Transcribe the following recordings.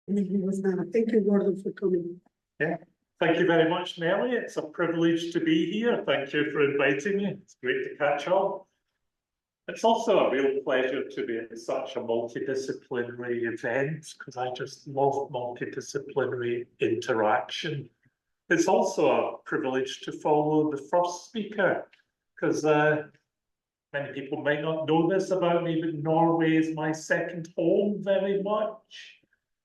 Thank you, Gordon, for coming. Yeah, thank you very much, Nellie. It's a privilege to be here. Thank you for inviting me. It's great to catch up. It's also a real pleasure to be in such a multidisciplinary event because I just love multidisciplinary interaction. It's also a privilege to follow the first speaker because many people might not know this about me, but Norway is my second home very much.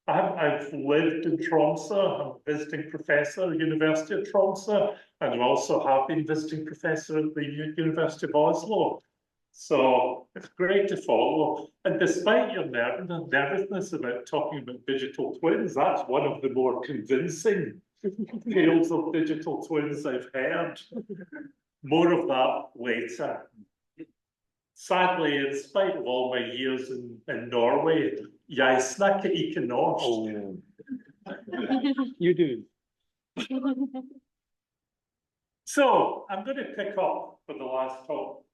I've lived in Tromsø. I'm a visiting professor at the University of Tromsø, and I also have been visiting professor at the University of Oslo. So it's great to follow. And despite your nervousness about talking about digital twins, that's one of the more convincing tales of digital twins I've heard. More of that later. Sadly, in spite of all my years in Norway, jeg snakker ikke norsk. Oh. You do. So I'm going to pick up for the last talk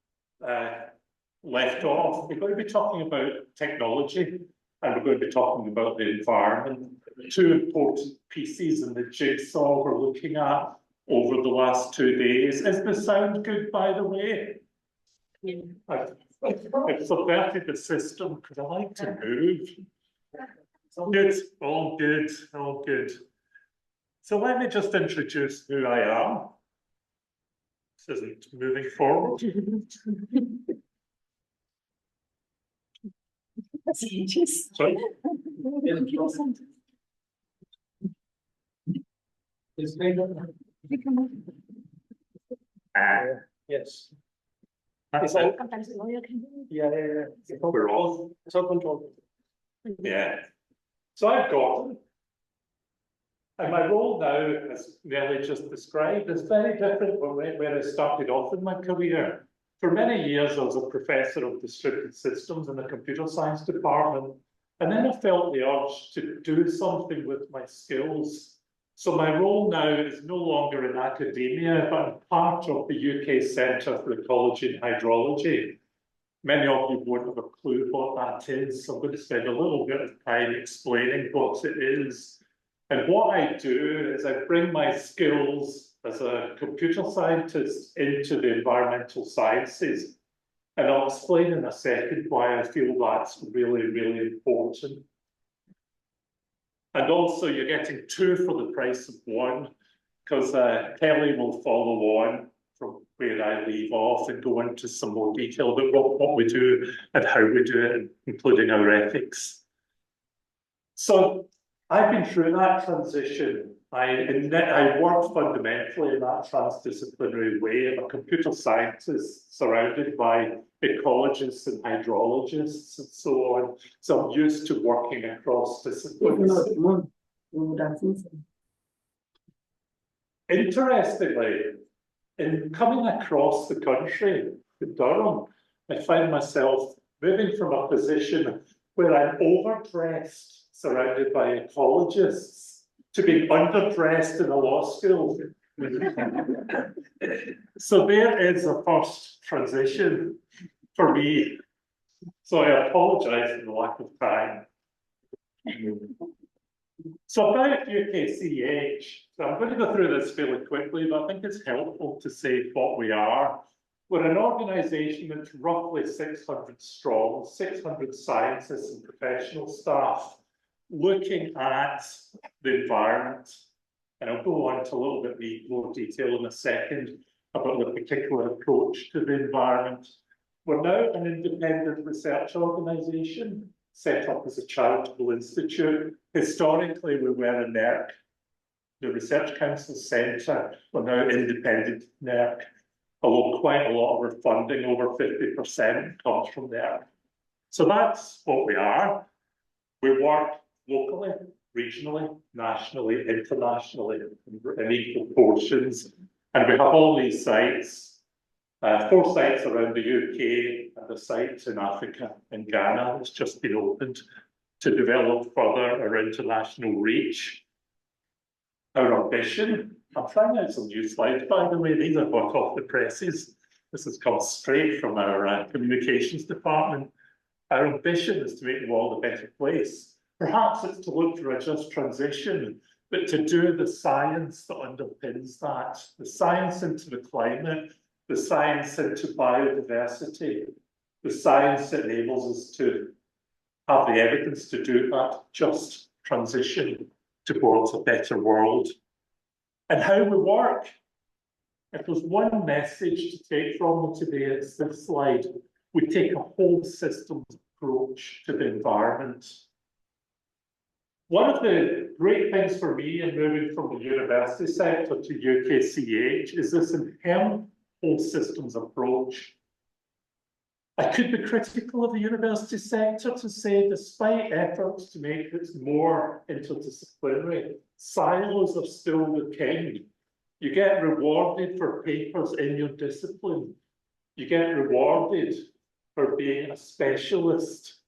left off. We're going to be talking about technology and we're going to be talking about the environment. Two important pieces in the jigsaw we're looking at over the last 2 days. Is the sound good, by the way? Yeah. I've subverted the system because I like to move. Good, all good, all good. So let me just introduce who I am. This isn't moving forward. Sorry? Yes. That's it. Yeah. We're all. It's all control. Yeah. So I've got, and my role now, as Nellie just described, is very different from where I started off in my career. For many years, I was a professor of distributed systems in the computer science department, and then I felt the urge to do something with my skills. So my role now is no longer in academia, but I'm part of the UK Centre for Ecology and Hydrology. Many of you won't have a clue what that is, so I'm going to spend a little bit of time explaining what it is. And what I do is I bring my skills as a computer scientist into the environmental sciences. And I'll explain in a second why I feel that's really, really important. And also you're getting 2 for the price of 1, because Kelly will follow on from where I leave off and go into some more detail about what we do and how we do it, including our ethics. So I've been through that transition. I work fundamentally in that transdisciplinary way. I'm a computer scientist surrounded by ecologists and hydrologists and so on. So I'm used to working across disciplines. Interestingly, in coming across the country to Durham, I find myself moving from a position where I'm overdressed, surrounded by ecologists, to being underdressed in a law school. So there is a first transition for me. So I apologise for the lack of time. So about UKCEH, so I'm going to go through this fairly quickly, but I think it's helpful to say what we are. We're an organisation that's roughly 600 strong, 600 scientists and professional staff looking at the environment. And I'll go on to a little bit more detail in a second about the particular approach to the environment. We're now an independent research organisation set up as a charitable institute. Historically, we were a NERC, the Research Council Centre. We're now independent NERC, although quite a lot of our funding, over 50%, comes from NERC. So that's what we are. We work locally, regionally, nationally, internationally, in equal portions. And we have all these sites, 4 sites around the UK and a site in Africa, in Ghana, that's just been opened to develop further our international reach. Our ambition, I'm trying out some new slides, by the way, these are hot off the presses. This has come straight from our communications department. Our ambition is to make the world a better place. Perhaps it's to look for a just transition, but to do the science that underpins that, the science into the climate, the science into biodiversity, the science that enables us to have the evidence to do that just transition towards a better world. And how we work. If there's one message to take from me today, it's this slide. We take a whole systems approach to the environment. One of the great things for me in moving from the university sector to UKCEH is this inherent whole systems approach. I could be critical of the university sector to say, despite efforts to make it more interdisciplinary, silos are still the king. You get rewarded for papers in your discipline. You get rewarded for being a specialist.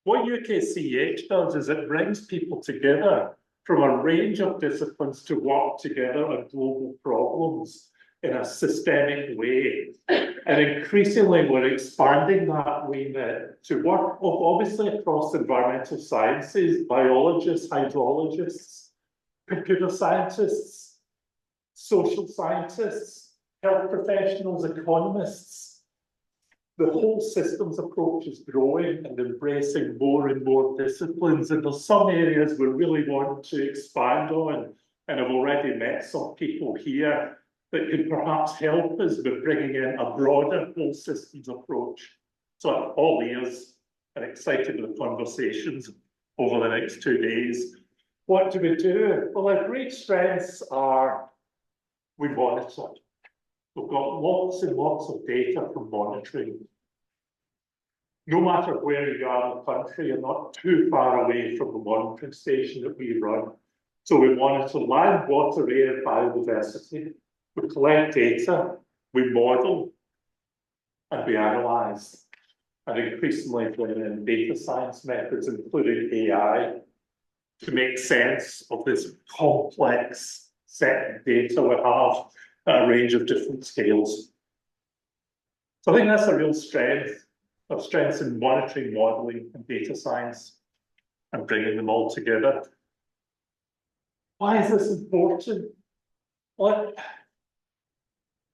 What UKCEH does is it brings people together from a range of disciplines to work together on global problems in a systemic way. And increasingly, we're expanding that remit to work obviously across environmental sciences, biologists, hydrologists, computer scientists, social scientists, health professionals, economists. The whole systems approach is growing and embracing more and more disciplines. And there's some areas we really want to expand on. And I've already met some people here that can perhaps help us with bringing in a broader whole systems approach. So I'm all ears and excited with the conversations over the next 2 days. What do we do? Well, our great strengths are we monitor. We've got lots and lots of data from monitoring. No matter where you are in the country, you're not too far away from the monitoring station that we run. So we monitor land, water, air, biodiversity. We collect data, we model, and we analyse. And increasingly bring in data science methods, including AI, to make sense of this complex set of data we have at a range of different scales. So I think that's a real strength of strengths in monitoring, modelling, and data science, and bringing them all together. Why is this important? Well,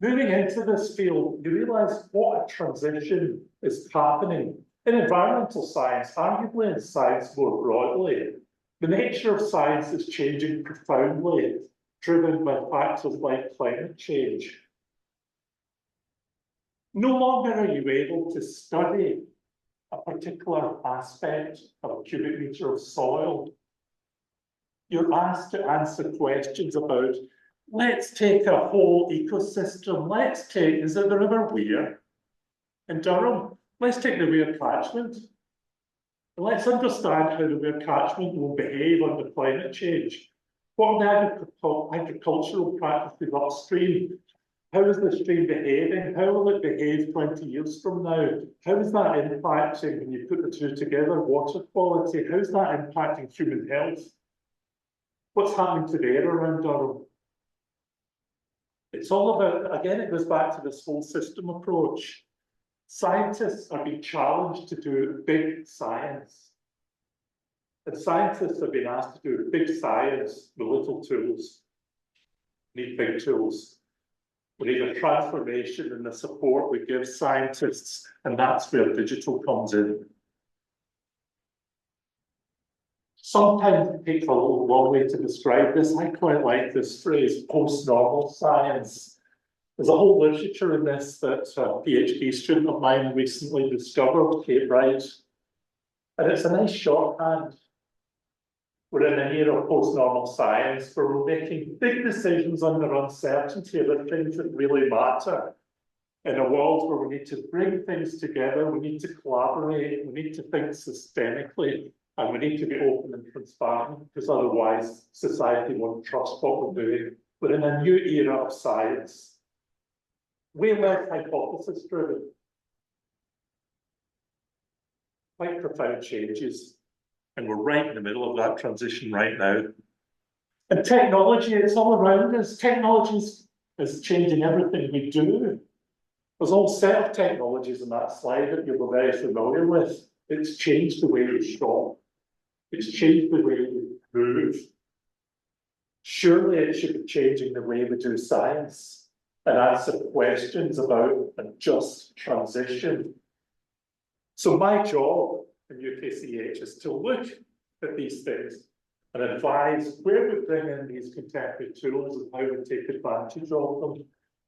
moving into this field, you realise what a transition is happening in environmental science, arguably in science more broadly. The nature of science is changing profoundly, driven by factors like climate change. No longer are you able to study a particular aspect of a cubic metre of soil. You're asked to answer questions about, let's take a whole ecosystem. Let's take, is it the River Wear in Durham? Let's take the Wear catchment. And let's understand how the Wear catchment will behave under climate change. What are the agricultural practices upstream? How is the stream behaving? How will it behave 20 years from now? How is that impacting, when you put the two together, water quality? How is that impacting human health? What's happening to the air around Durham? It's all about, again, it goes back to this whole system approach. Scientists are being challenged to do big science. And scientists have been asked to do big science with little tools. We need big tools. We need a transformation in the support we give scientists, and that's where digital comes in. Sometimes it takes a little long way to describe this. I quite like this phrase, post-normal science. There's a whole literature in this that a PhD student of mine recently discovered, Kate Wright. And it's a nice shorthand. We're in an era of post-normal science where we're making big decisions under uncertainty about things that really matter. In a world where we need to bring things together, we need to collaborate, we need to think systemically, and we need to be open and transparent, because otherwise society won't trust what we're doing. We're in a new era of science. Way less hypothesis-driven. Quite profound changes. And we're right in the middle of that transition right now. And technology, it's all around us. Technology is changing everything we do. There's a whole set of technologies in that slide that you'll be very familiar with. It's changed the way we shop. It's changed the way we move. Surely it should be changing the way we do science and answer questions about a just transition. So my job in UKCEH is to look at these things and advise where we bring in these contemporary tools and how we take advantage of them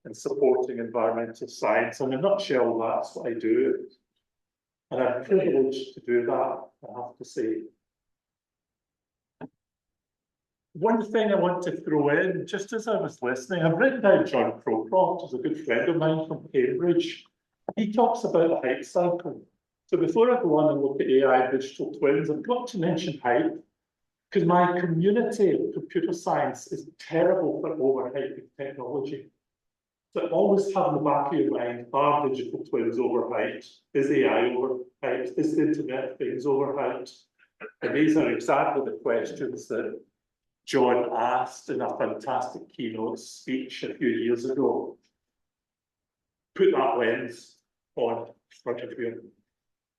in supporting environmental science. In a nutshell, that's what I do. And I'm privileged to do that, I have to say. One thing I want to throw in, just as I was listening, I've written down John Crowcroft, who's a good friend of mine from Cambridge. He talks about the hype cycle. So before I go on and look at AI and digital twins, I've got to mention hype, because my community of computer science is terrible for overhyping technology. So always have in the back of your mind, are digital twins overhyped? Is AI overhyped? Is the Internet of Things overhyped? And these are exactly the questions that John asked in a fantastic keynote speech a few years ago. Put that lens on front of your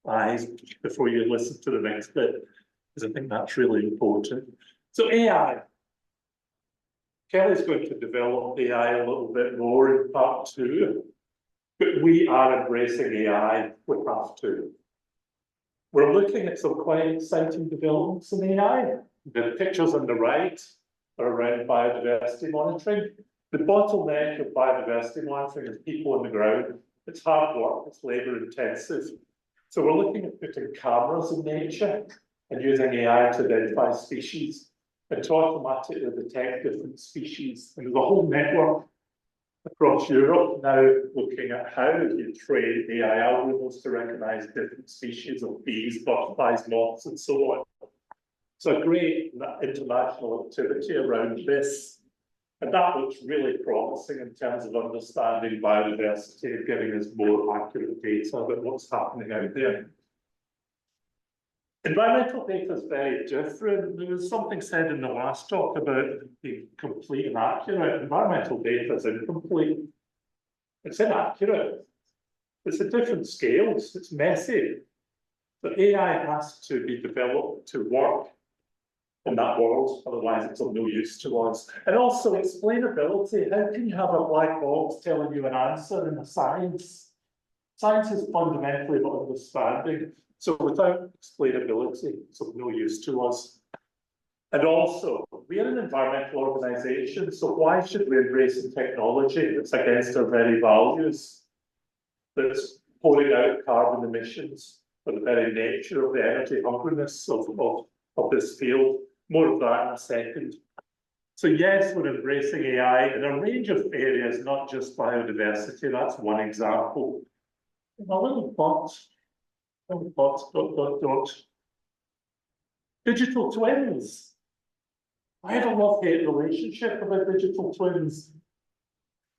eyes before you listen to the next bit, because I think that's really important. So AI. Kelly's going to develop AI a little bit more in part 2, but we are embracing AI, we have to. We're looking at some quite exciting developments in AI. The pictures on the right are around biodiversity monitoring. The bottleneck of biodiversity monitoring is people on the ground. It's hard work, it's labour intensive. So we're looking at putting cameras in nature and using AI to identify species and to automatically detect different species. And there's a whole network across Europe now looking at how you train AI algorithms to recognise different species of bees, butterflies, moths, and so on. So a great international activity around this. And that looks really promising in terms of understanding biodiversity and giving us more accurate data about what's happening out there. Environmental data is very different. There was something said in the last talk about being complete and accurate. Environmental data is incomplete. It's inaccurate. It's at different scales. It's messy. But AI has to be developed to work in that world, otherwise it's of no use to us. And also explainability. How can you have a black box telling you an answer in a science? Science is fundamentally about understanding. So without explainability, it's of no use to us. And also, we are an environmental organisation, so why should we embrace a technology that's against our very values, that's pouring out carbon emissions for the very nature of the energy hungriness of this field? More of that in a second. So yes, we're embracing AI in a range of areas, not just biodiversity. That's one example. A little dot. Digital twins. I have a love-hate relationship about digital twins.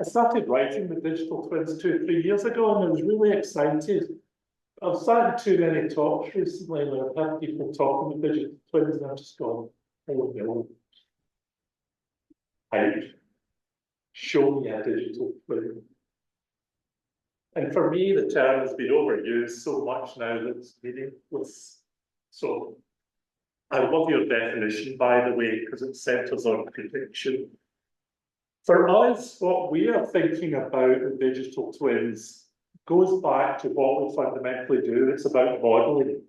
I started writing the digital twins 2 or 3 years ago, and I was really excited. I've started too many talks recently where I've had people talking about digital twins, and I've just gone, oh no. Show me a digital twin. And for me, the term has been overused so much now that it's meaningless. So I love your definition, by the way, because it centres on prediction. For us, what we are thinking about with digital twins goes back to what we fundamentally do. It's about modelling.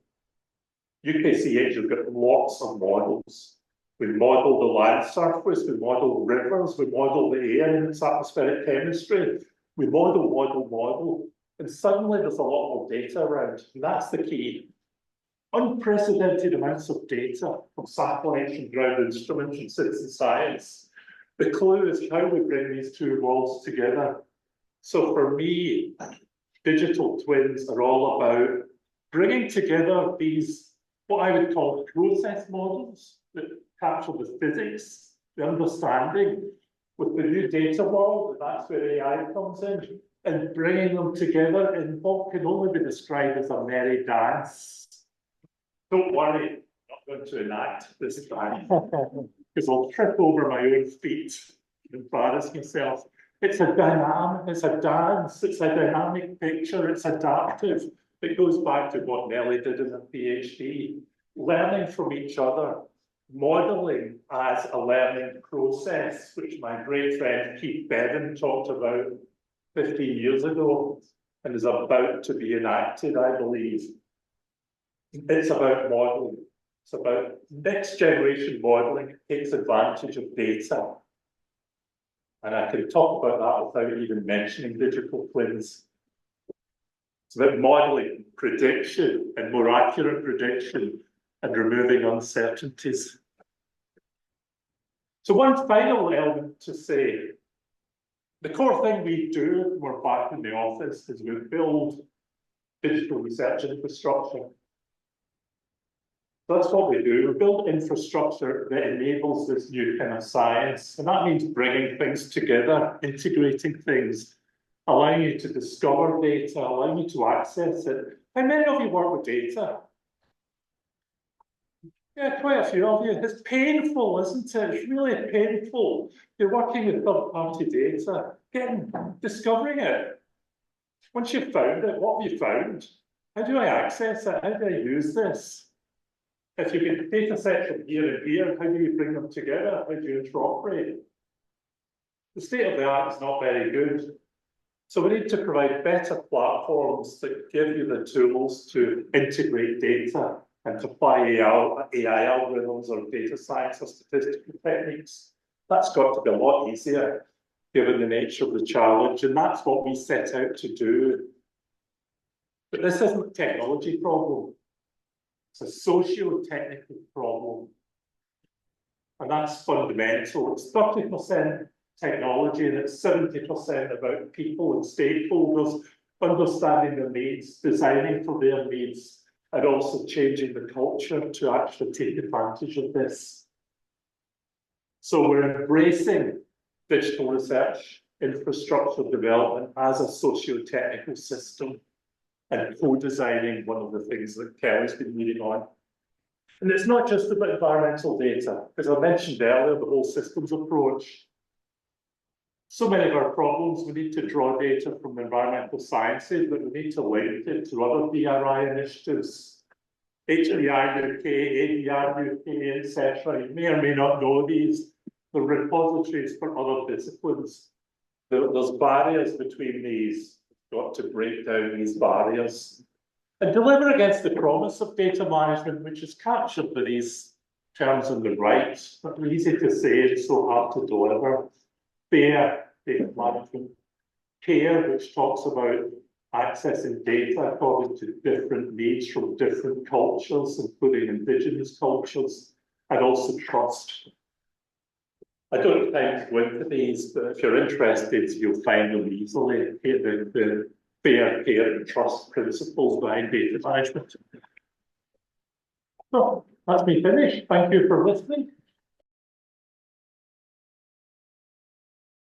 UKCEH has got lots of models. We model the land surface, we model rivers, we model the air and its atmospheric chemistry. We model, and suddenly there's a lot more data around, and that's the key. Unprecedented amounts of data from satellites and ground instruments and citizen science. The clue is how we bring these two worlds together. So for me, digital twins are all about bringing together these, what I would call process models that capture the physics, the understanding, with the new data world, and that's where AI comes in, and bringing them together in what can only be described as a merry dance. Don't worry, I'm not going to enact this time, because I'll trip over my own feet and embarrass myself. It's a dance, it's a dynamic picture, it's adaptive. It goes back to what Nelly did in her PhD. learning from each other, modelling as a learning process, which my great friend Keith Bevan talked about 15 years ago and is about to be enacted, I believe. It's about modelling. It's about next generation modelling takes advantage of data. And I can talk about that without even mentioning digital twins. It's about modelling prediction and more accurate prediction and removing uncertainties. So one final element to say, the core thing we do when we're back in the office is we build digital research infrastructure. That's what we do. We build infrastructure that enables this new kind of science. And that means bringing things together, integrating things, allowing you to discover data, allowing you to access it. How many of you work with data? Yeah, quite a few of you. It's painful, isn't it? It's really painful. You're working with third-party data, discovering it. Once you've found it, what have you found? How do I access it? How do I use this? If you get data sets from here and here, how do you bring them together? How do you interoperate? The state of the art is not very good. So we need to provide better platforms that give you the tools to integrate data and to apply AI algorithms or data science or statistical techniques. That's got to be a lot easier given the nature of the challenge, and that's what we set out to do. But this isn't a technology problem. It's a socio-technical problem. And that's fundamental. It's 30% technology and it's 70% about people and stakeholders, understanding their needs, designing for their needs, and also changing the culture to actually take advantage of this. So we're embracing digital research, infrastructure development as a socio-technical system, and co-designing one of the things that Kelly's been leading on. And it's not just about environmental data, as I mentioned earlier, the whole systems approach. So many of our problems, we need to draw data from environmental sciences, but we need to link it to other DRI initiatives, HDR UK, ADR UK, etc. You may or may not know these. The repositories for other disciplines. There's barriers between these. Got to break down these barriers and deliver against the promise of data management, which is captured by these terms on the right. But easy to say, it's so hard to deliver. Fair data management, care, which talks about accessing data according to different needs from different cultures, including indigenous cultures, and also trust. I don't have time to go into these, but if you're interested, you'll find them easily. The fair, care, and trust principles behind data management. So that's me finished. Thank you for listening.